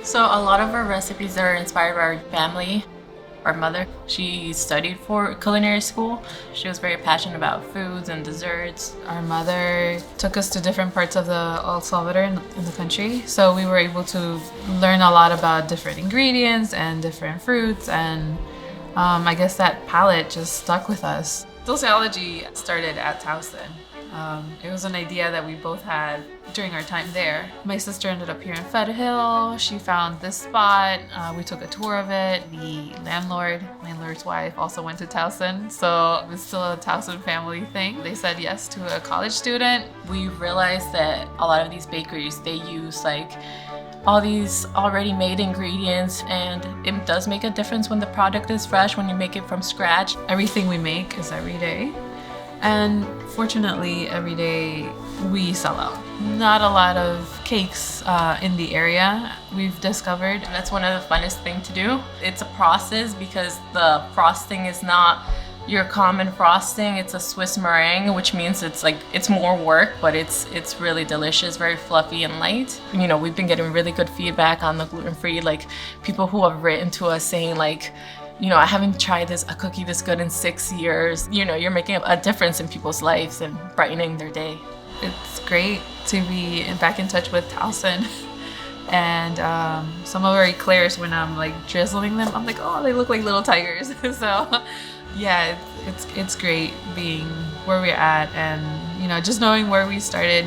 So a lot of our recipes are inspired by our family. Our mother, she studied for culinary school. She was very passionate about foods and desserts. Our mother took us to different parts of the El Salvador in the country, so we were able to learn a lot about different ingredients and different fruits, and I guess that palate just stuck with us. Dulceology started at Towson. It was an idea that we both had during our time there. My sister ended up here in Fed Hill. She found this spot. We took a tour of it. The landlord's wife also went to Towson, so it was still a Towson family thing. They said yes to a college student. We realized that a lot of these bakeries, they use like all these already made ingredients, and it does make a difference when the product is fresh, when you make it from scratch. Everything we make is every day. And fortunately, every day we sell out. Not a lot of cakes in the area, we've discovered. That's one of the funnest things to do. It's a process because the frosting is not your common frosting. It's a Swiss meringue, which means it's more work, but it's really delicious, very fluffy and light. You know, we've been getting really good feedback on the gluten-free, like people who have written to us saying like, you know, I haven't tried a cookie this good in 6 years. You know, you're making a difference in people's lives and brightening their day. It's great to be back in touch with Towson. And some of our eclairs, when I'm like drizzling them, I'm like, oh, they look like little tigers. So yeah, it's great being where we're at, and you know, just knowing where we started